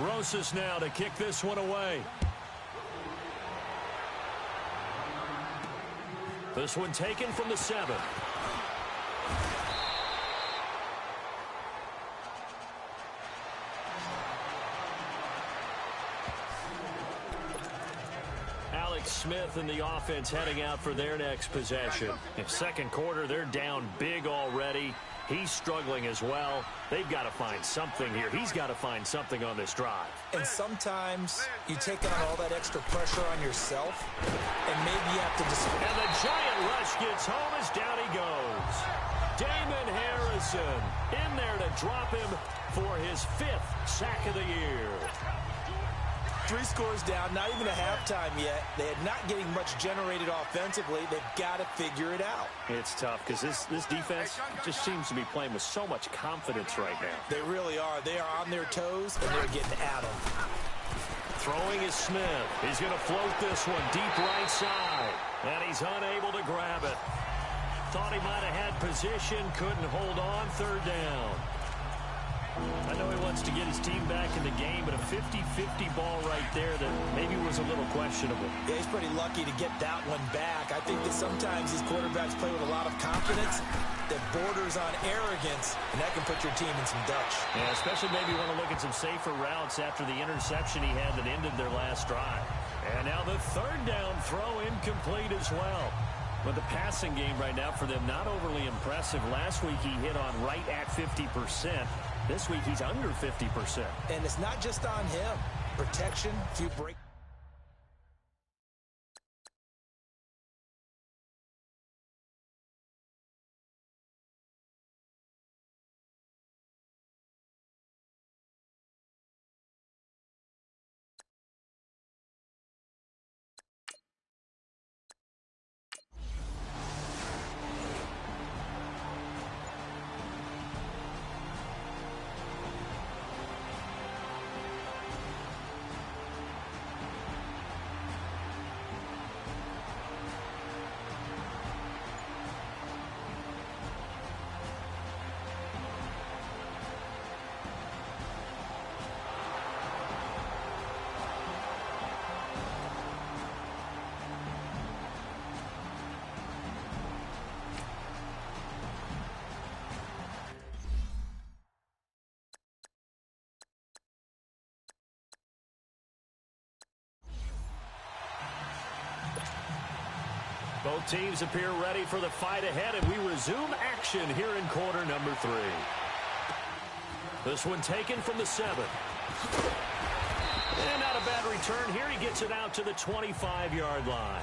Rosas now to kick this one away. This one taken from the 7. Smith and the offense heading out for their next possession. In second quarter, they're down big already. He's struggling as well. They've got to find something here. He's got to find something on this drive. And sometimes you take on all that extra pressure on yourself, and maybe you have to just... And the giant rush gets home as down he goes. Damon Harrison in there to drop him for his 5th sack of the year. 3 scores down, not even a halftime yet. They're not getting much generated offensively. They've got to figure it out. It's tough because this defense just seems to be playing with so much confidence right now. They really are. They are on their toes, and they're getting at them. Throwing is Smith. He's going to float this one deep right side, and he's unable to grab it. Thought he might have had position, couldn't hold on. 3rd down. I know he wants to get his team back in the game, but a 50-50 ball right there that maybe was a little questionable. Yeah, he's pretty lucky to get that one back. I think that sometimes these quarterbacks play with a lot of confidence that borders on arrogance, and that can put your team in some Dutch. Yeah, especially maybe you want to look at some safer routes after the interception he had that ended their last drive. And now the 3rd down throw incomplete as well. But the passing game right now for them not overly impressive. Last week he hit on right at 50%. This week he's under 50%. And it's not just on him. Protection, few break. Both teams appear ready for the fight ahead, and we resume action here in quarter number 3. This one taken from the 7. And not a bad return here. He gets it out to the 25-yard line.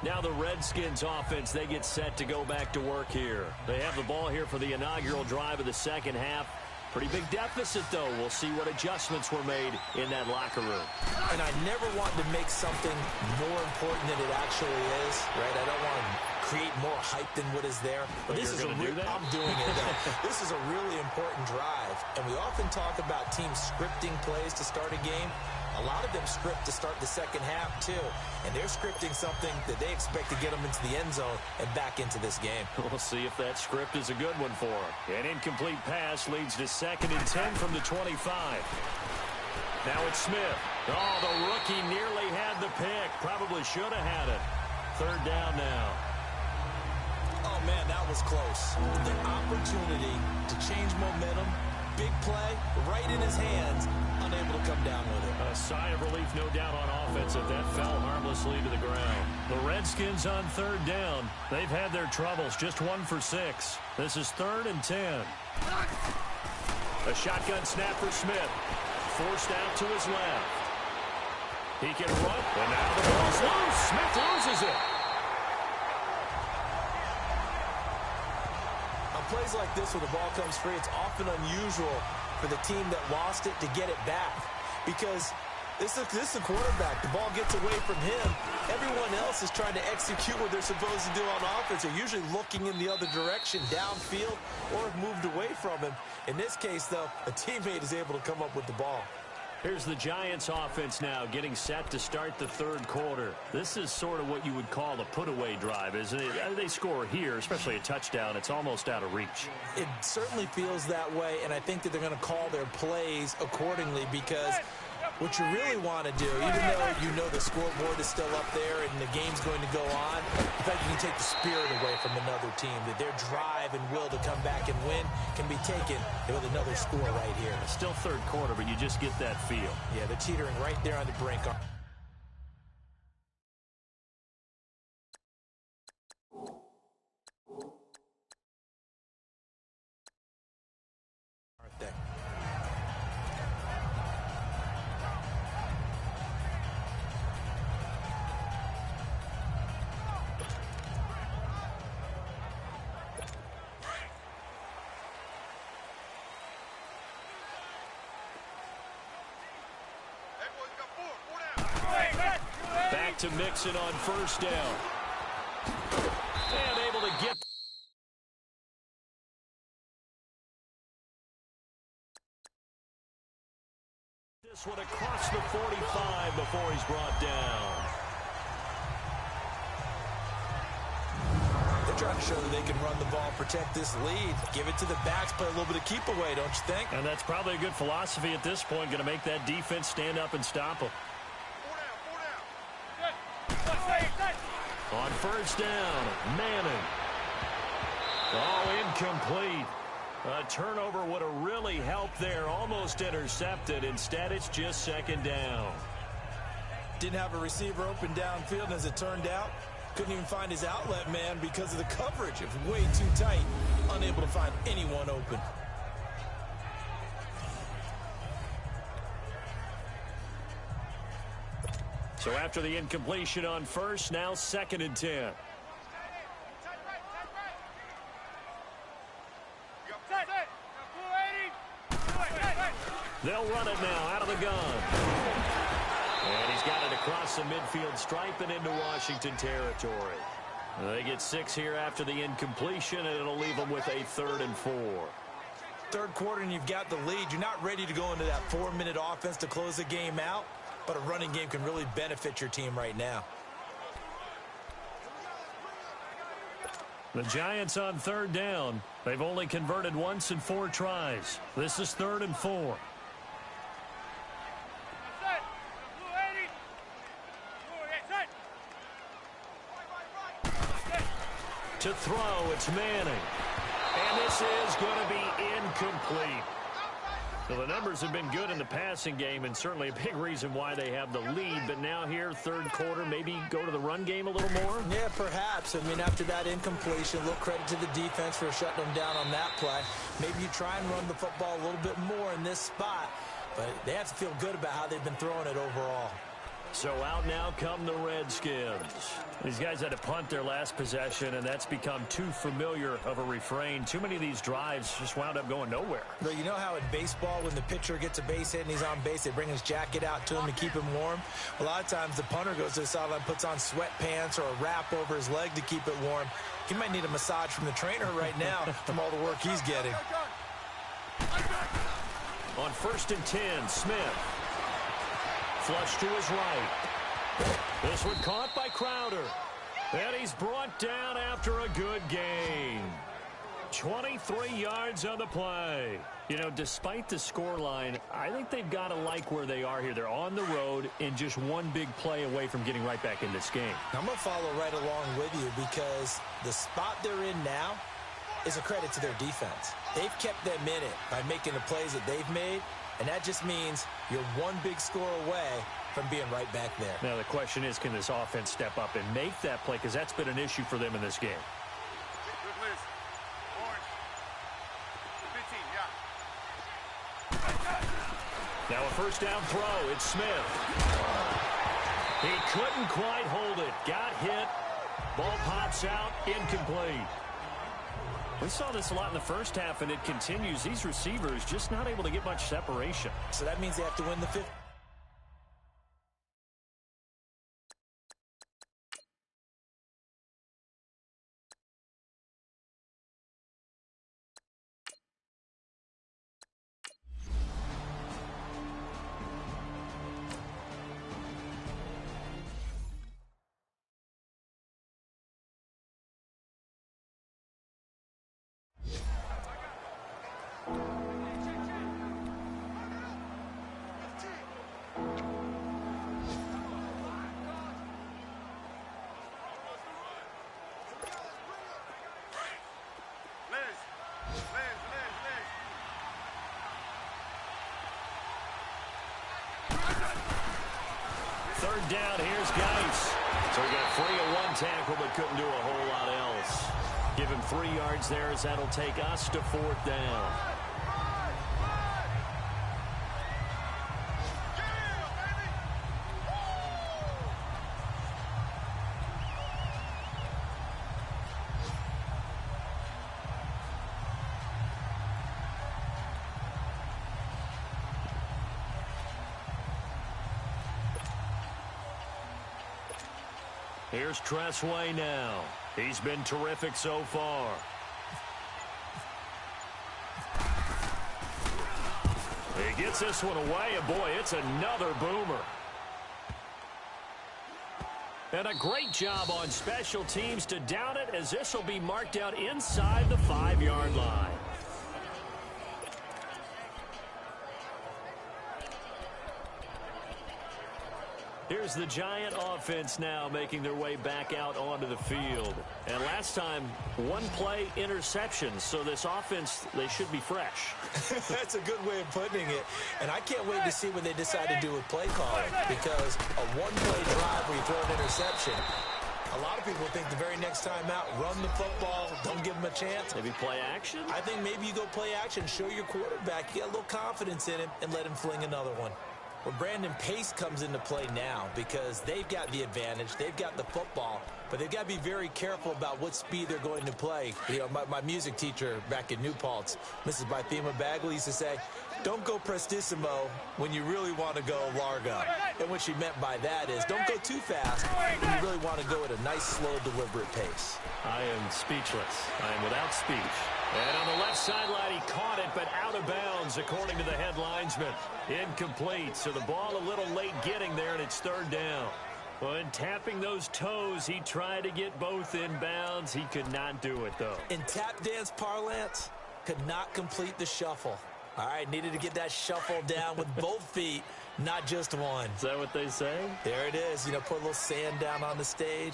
Now the Redskins offense, they get set to go back to work here. They have the ball here for the inaugural drive of the second half. Pretty big deficit, though. We'll see what adjustments were made in that locker room. And I never want to make something more important than it actually is, right? I don't want to create more hype than what is there. But this is I'm doing it, though. This is a really important drive. And we often talk about teams scripting plays to start a game. A lot of them script to start the second half, too. And they're scripting something that they expect to get them into the end zone and back into this game. We'll see if that script is a good one for them. An incomplete pass leads to 2nd and 10 from the 25. Now it's Smith. Oh, the rookie nearly had the pick. Probably should have had it. 3rd down now. Oh, man, that was close. The opportunity to change momentum, big play, right in his hands, unable to come down with it. A sigh of relief, no doubt, on offense if that fell harmlessly to the ground. The Redskins on 3rd down. They've had their troubles, just 1 for 6. This is 3rd and 10. A shotgun snap for Smith. Forced out to his left. He can run, and now the ball's loose. Smith loses it. On plays like this where the ball comes free, it's often unusual for the team that lost it to get it back. Because this is a quarterback. The ball gets away from him. Everyone else is trying to execute what they're supposed to do on offense. They're usually looking in the other direction, downfield, or have moved away from him. In this case, though, a teammate is able to come up with the ball. Here's the Giants offense now getting set to start the third quarter. This is sort of what you would call a put-away drive, isn't it? They score here, especially a touchdown. It's almost out of reach. It certainly feels that way, and I think that they're going to call their plays accordingly because what you really want to do, even though you know the scoreboard is still up there and the game's going to go on, in fact, you can take the spirit away from another team, that their drive and will to come back and win can be taken with another score right here. It's still third quarter, but you just get that feel. Yeah, they're teetering right there on the brink. Aren't they? Back to Mixon on first down. And able to get this one across the 45 before he's brought down. They're trying to show that they can run the ball, protect this lead, give it to the backs, play a little bit of keep away, don't you think? And that's probably a good philosophy at this point, going to make that defense stand up and stop them. On first down, Manning. Oh, incomplete. A turnover would have really helped there. Almost intercepted. Instead, it's just second down. Didn't have a receiver open downfield, and as it turned out, couldn't even find his outlet man because of the coverage. It was way too tight. Unable to find anyone open. So after the incompletion on first, now second and 10. They'll run it now out of the gun. And he's got it across the midfield stripe and into Washington territory. They get 6 here after the incompletion, and it'll leave them with a 3rd and 4. Third quarter, and you've got the lead. You're not ready to go into that 4-minute offense to close the game out. But a running game can really benefit your team right now. The Giants on third down. They've only converted once in 4 tries. This is 3rd and 4. To throw, it's Manning. And this is going to be incomplete. So the numbers have been good in the passing game, and certainly a big reason why they have the lead. But now here, third quarter, maybe go to the run game a little more? Yeah, perhaps. I mean, after that incompletion, a little credit to the defense for shutting them down on that play. Maybe you try and run the football a little bit more in this spot. But they have to feel good about how they've been throwing it overall. So out now come the Redskins. These guys had to punt their last possession, and that's become too familiar of a refrain. Too many of these drives just wound up going nowhere. But you know how in baseball, when the pitcher gets a base hit and he's on base, they bring his jacket out to him to keep him warm? A lot of times the punter goes to the sideline, puts on sweatpants or a wrap over his leg to keep it warm. He might need a massage from the trainer right now from all the work he's getting. On 1st and 10, Smith. Flush to his right. This one caught by Crowder. And he's brought down after a good gain. 23 yards on the play. You know, despite the scoreline, I think they've got to like where they are here. They're on the road and just one big play away from getting right back in this game. I'm going to follow right along with you because the spot they're in now is a credit to their defense. They've kept them in it by making the plays that they've made. And that just means you're one big score away from being right back there. Now, the question is, can this offense step up and make that play? Because that's been an issue for them in this game. Now a first down throw. It's Smith. He couldn't quite hold it. Got hit. Ball pops out. Incomplete. We saw this a lot in the first half, and it continues. These receivers just not able to get much separation. So that means they have to win the fifth. third down, here's Geis. So he got free of one tackle but couldn't do a whole lot else. Give him 3 yards there as that'll take us to 4th down. Here's Tressway now. He's been terrific so far. He gets this one away, and boy, it's another boomer. And a great job on special teams to down it, as this will be marked out inside the 5-yard line. Here's the Giant offense now making their way back out onto the field. And last time, 1-play interceptions. So this offense, they should be fresh. That's a good way of putting it. And I can't wait to see what they decide to do with play calling. Because a 1-play drive where you throw an interception, a lot of people think the very next time out, run the football, don't give them a chance. Maybe play action? I think maybe you go play action, show your quarterback, get a little confidence in him, and let him fling another one. Well, Brandon, pace comes into play now because they've got the advantage. They've got the football, but they've got to be very careful about what speed they're going to play. You know, my music teacher back in New Paltz, Mrs. Bythema Bagley, used to say, don't go prestissimo when you really want to go largo. And what she meant by that is don't go too fast when you really want to go at a nice, slow, deliberate pace. I am speechless. I am without speech. And on the left sideline, he caught it, but out of bounds, according to the head linesman. Incomplete, so the ball a little late getting there, and it's 3rd down. When tapping those toes, he tried to get both in bounds. He could not do it, though. In tap dance parlance, could not complete the shuffle. All right, needed to get that shuffle down with both feet, not just one. Is that what they say? There it is. You know, put a little sand down on the stage.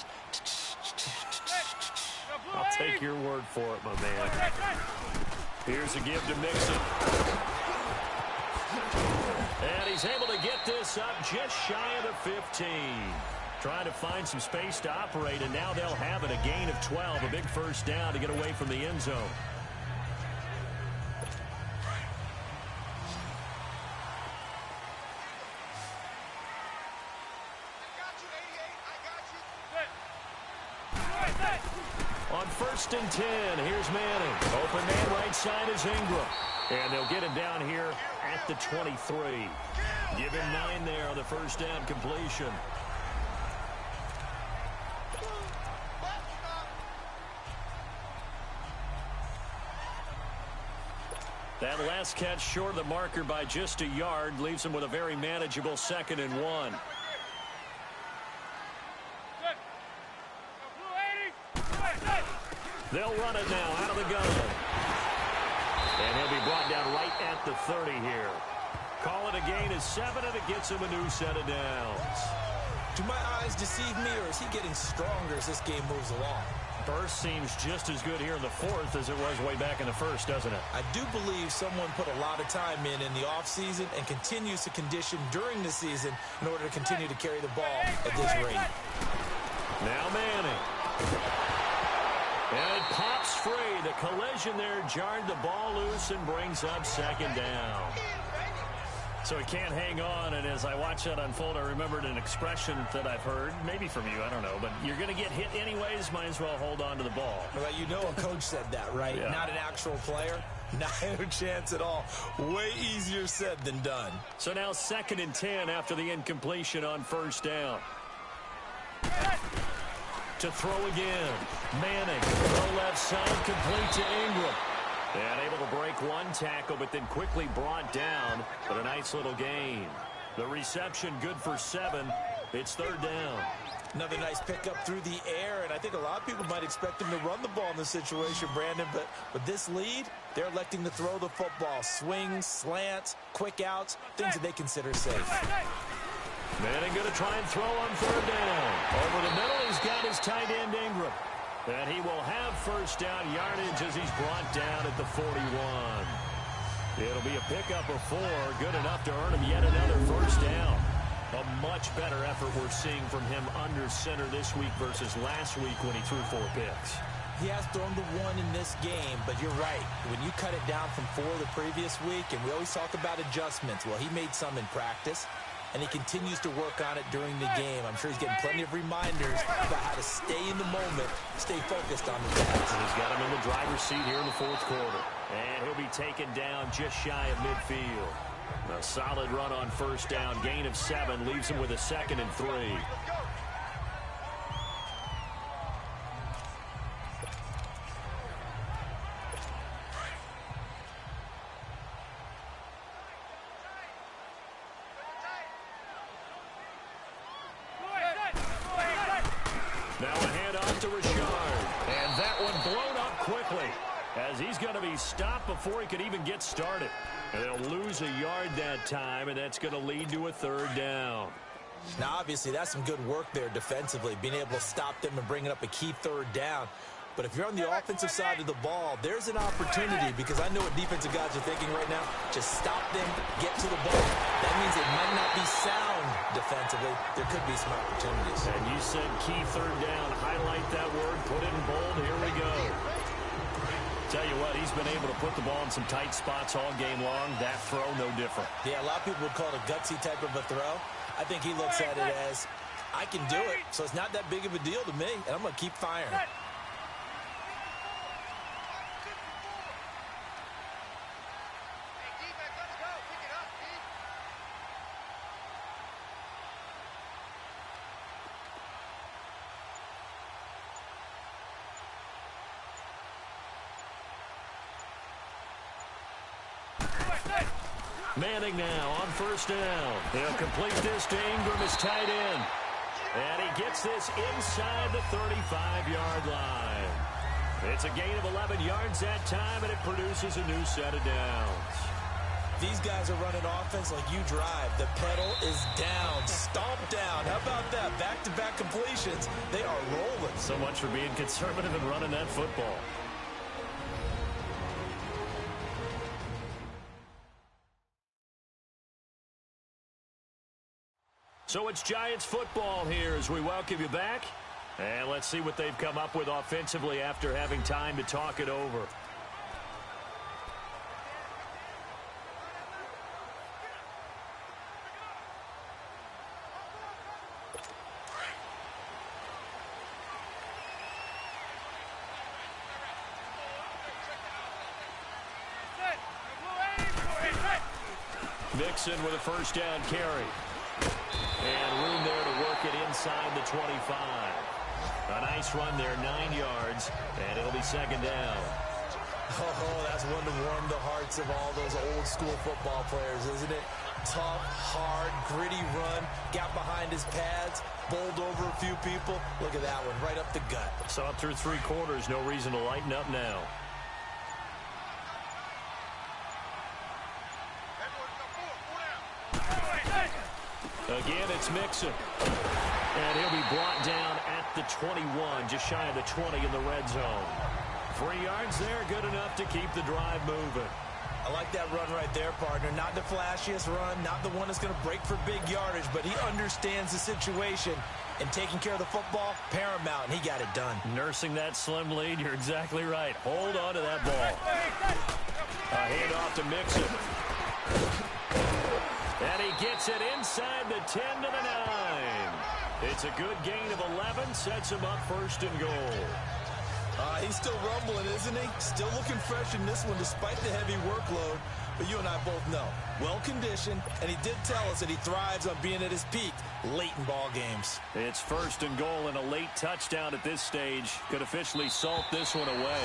I'll take your word for it, my man. Here's a give to Mixon. And he's able to get this up just shy of the 15. Trying to find some space to operate, and now they'll have it. A gain of 12, a big first down to get away from the end zone. On 1st and 10, here's Manning. Open man right side is Ingram. And they'll get him down here at the 23. Give him 9 there on the first down completion. That last catch short of the marker by just a yard leaves him with a very manageable 2nd and 1. They'll run it now out of the gun. And he'll be brought down right at the 30 here. Call it a gain of 7, and it gets him a new set of downs. Do my eyes deceive me, or is he getting stronger as this game moves along? Burst seems just as good here in the 4th as it was way back in the 1st, doesn't it? I do believe someone put a lot of time in the offseason and continues to condition during the season in order to continue to carry the ball at this rate. Now Manning. And it pops free. The collision there jarred the ball loose and brings up 2nd down. So he can't hang on, and as I watch that unfold, I remembered an expression that I've heard, maybe from you, I don't know, but you're going to get hit anyways, might as well hold on to the ball. Well, you know a coach said that, right? Yeah. Not an actual player. Not a chance at all. Way easier said than done. So now 2nd and 10 after the incompletion on 1st down. To throw again. Manning, the left side, complete to Ingram. And able to break one tackle, but then quickly brought down. But a nice little gain. The reception good for 7. It's 3rd down. Another nice pickup through the air, and I think a lot of people might expect him to run the ball in this situation, Brandon, but with this lead, they're electing to throw the football. Swings, slants, quick outs, things that they consider safe. Manning going to try and throw on 3rd down. Over the middle, he's got his tight end Ingram. And he will have first down yardage as he's brought down at the 41. It'll be a pickup of 4, good enough to earn him yet another first down. A much better effort we're seeing from him under center this week versus last week when he threw 4 picks. He has thrown the 1 in this game, but you're right. When you cut it down from 4 the previous week, and we always talk about adjustments, well, he made some in practice, and he continues to work on it during the game. I'm sure he's getting plenty of reminders about how to stay in the moment, stay focused on the task. And he's got him in the driver's seat here in the 4th quarter. And he'll be taken down just shy of midfield. A solid run on first down, gain of 7, leaves him with a 2nd and 3. Now a handoff to Richard. And that one blown up quickly as he's going to be stopped before he could even get started. And they'll lose a yard that time, and that's going to lead to a 3rd down. Now, obviously, that's some good work there defensively, being able to stop them and bringing up a key 3rd down. But if you're on the offensive side of the ball, there's an opportunity, because I know what defensive guys are thinking right now. Just stop them, get to the ball. That means it might not be sound defensively. There could be some opportunities. And you said key 3rd down. Highlight that word, put it in bold. Here we go. Tell you what, he's been able to put the ball in some tight spots all game long. That throw, no different. Yeah, a lot of people would call it a gutsy type of a throw. I think he looks at it as, I can do it, so it's not that big of a deal to me, and I'm going to keep firing. Manning now on first down. He'll complete this to Ingram, his tight end. And he gets this inside the 35-yard line. It's a gain of 11 yards that time, and it produces a new set of downs. These guys are running offense like you drive. The pedal is down, stomped down. How about that? Back-to-back completions. They are rolling. So much for being conservative and running that football. So it's Giants football here as we welcome you back. And let's see what they've come up with offensively after having time to talk it over. Mixon with a first down carry. And room there to work it inside the 25. A nice run there, 9 yards, and it'll be 2nd down. Oh, that's one to warm the hearts of all those old school football players, isn't it? Tough, hard, gritty run, got behind his pads, bowled over a few people. Look at that one, right up the gut. Saw it through 3 quarters, no reason to lighten up now. Again, it's Mixon. And he'll be brought down at the 21, just shy of the 20 in the red zone. 3 yards there, good enough to keep the drive moving. I like that run right there, partner. Not the flashiest run, not the one that's going to break for big yardage, but he understands the situation, and taking care of the football, paramount, and he got it done. Nursing that slim lead, you're exactly right. Hold on to that ball. A handoff to Mixon. And he gets it inside the 10 to the 9. It's a good gain of 11, sets him up 1st and goal. He's still rumbling, isn't he? Still looking fresh in this one despite the heavy workload. But you and I both know, well-conditioned, and he did tell us that he thrives on being at his peak late in ball games. It's 1st and goal and a late touchdown at this stage. Could officially salt this one away.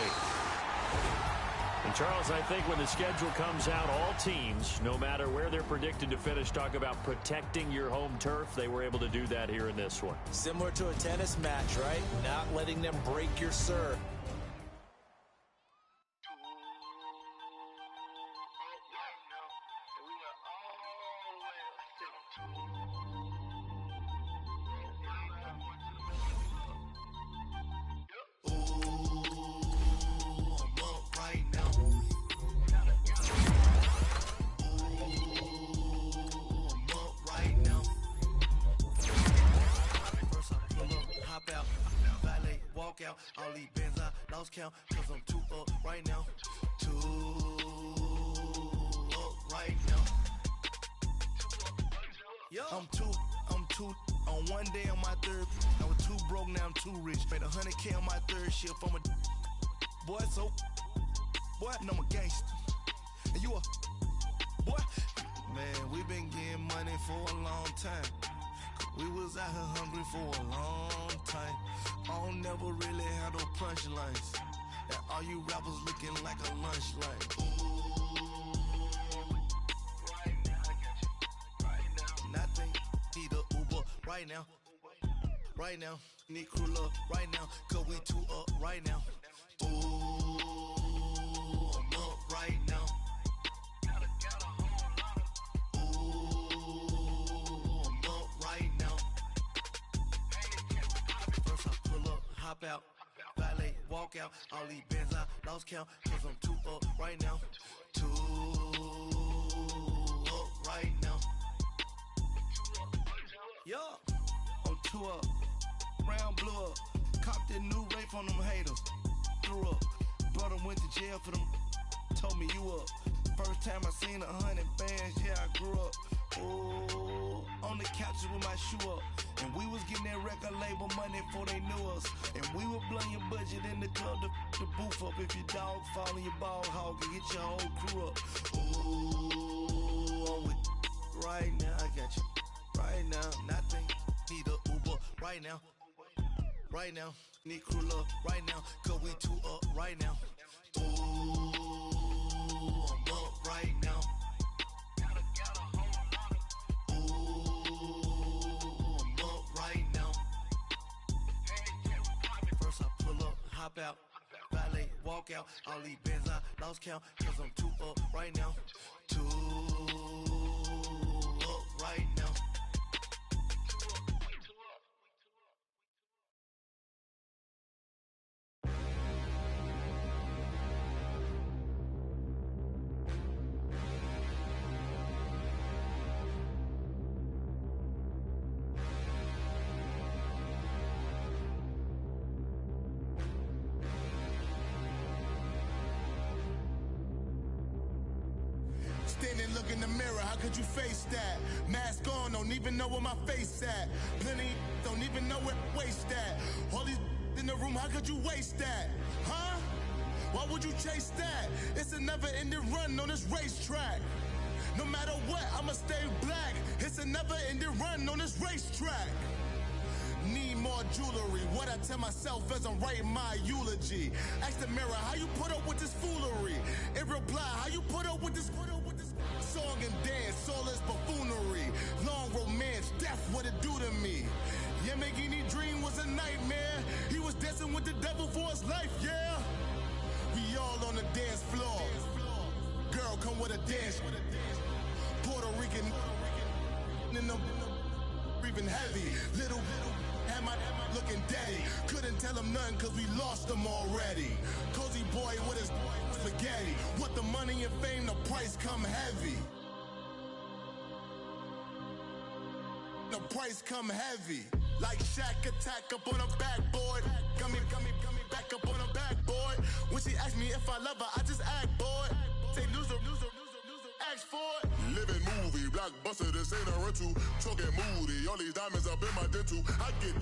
And, Charles, I think when the schedule comes out, all teams, no matter where they're predicted to finish, talk about protecting your home turf. They were able to do that here in this one. Similar to a tennis match, right? Not letting them break your serve. out. All these bands I lost count, cause I'm too up right now. Too up right now. I'm too on one day on my third. I was too broke, now I'm too rich. Made 100K on my third shift. I'm a boy, so boy, and I'm a gangster. And you a boy. Man, we been getting money for a long time. We was out here hungry for a long time. I don't never really have no punchlines. And all you rappers looking like a lunch line. Right now, I got you. Right now. Nothing. Need a Uber right now. Right now. Need crew love right now. Cause we too up right now. Ooh, I'm up right now. Hop out, valet, walk out. All these bands I lost count, cause I'm too up right now. Too up right now. Yeah, I'm too up. Round blew up. Copped that new rape on them haters. Threw up. Brother went to jail for them. Told me you up. First time I seen 100 bands, yeah, I grew up. Ooh, on the couches with my shoe up. And we was getting that record label money before they knew us. And we were blowing your budget in the club to boof up. If your dog fall in your ball hog and get your whole crew up. Ooh, I'm with right now, I got you. Right now, nothing. Need a Uber right now. Right now, need crew love right now. Cause we too up right now. Ooh, I'm up right now. Hop out, valet, walk out. All these bands I lost count, cause I'm too up right now. Too up right now. Standing, look in the mirror, how could you face that? Mask on, don't even know where my face at. Plenty don't even know where waste at. All these in the room, how could you waste that? Huh? Why would you chase that? It's a never-ending run on this racetrack. No matter what, I'ma stay black. It's a never-ending run on this racetrack. Need more jewelry. What I tell myself as I'm writing my eulogy. Ask the mirror, how you put up with this foolery? It reply, how you put up with this song and dance, soulless buffoonery. Long romance, death, what it do to me? Yamagini dream was a nightmare. He was dancing with the devil for his life, yeah. We all on the dance floor. Girl, come with a dance. Puerto Rican in the breathing heavy. Little had my looking daddy. Couldn't tell him nothing cause we lost him already. Cozy boy with his spaghetti. With the money and fame, the price come heavy. The price come heavy. Like Shaq attack up on a backboard. Got me back up on a backboard. When she asked me if I love her, I just act bored. Say loser, ask for it. Living movie, blockbuster, this ain't a rental. Talking moody, all these diamonds up in my dental. I get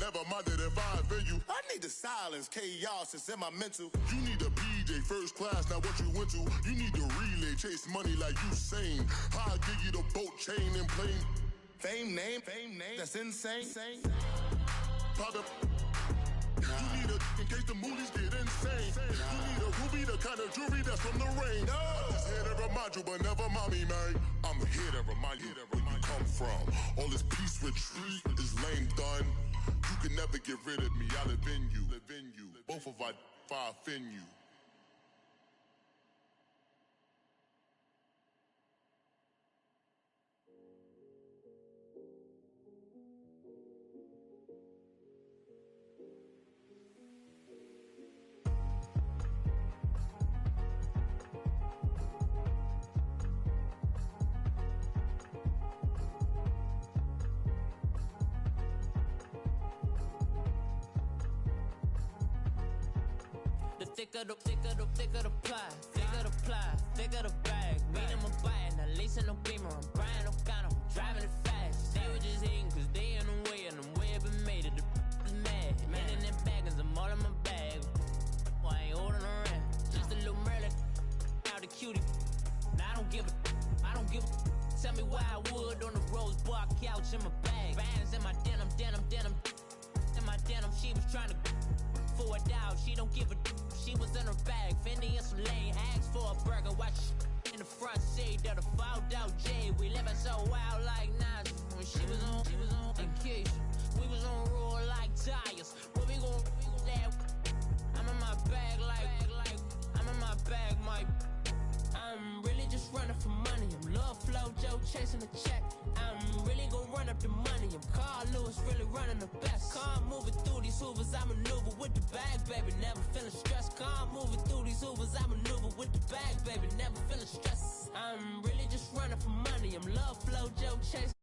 never minded if I offend you. I need the silence, chaos is in my mental. You need a PJ, first class, not what you went to. You need the relay, chase money like you sane. I'll give you the boat, chain, and plane. Fame name, that's insane. Pop up. You need a in case the movies get insane. You need a ruby, the kind of jewelry that's from the rain. I'm just here to remind you, but never mind me, man. I'm here to remind you where you come from. All this peace retreat is lame done. You can never get rid of me. I live in you. Both of our fire offend you. The thicker the pie, thicker the bag. Meet them a bite, now leasing no beamer. I'm Brian O'Connor, I'm driving it fast. They were just hating cause they in the way, and the way I've been made it, the is mad. Man in them baggins, I'm all in my bag. Well, I ain't holding around. Just a little Merlin, out the cutie. Now I don't give a. Tell me why I would on the rose bar couch in my bag. Bands in my denim. In my denim, she was trying to for a doubt. She don't give a. She was in her bag. Fendi and some lane hags for a burger. Watch in the front seat of the fouled out J. We living so wild like Nas. When she was on vacation, we was on roll like tires. What we gon' that? I'm in my bag like I'm in my bag, my. I'm really just running for money. I'm Love Flow Joe chasing the check. I'm really gon' run up the money. I'm Carl Lewis, really running the best. Car moving through these hoovers, I maneuver with the bag, baby. Never feeling stressed. Car moving through these hoovers, I maneuver with the bag, baby. Never feeling stressed. I'm really just running for money. I'm Love Flow Joe chasing.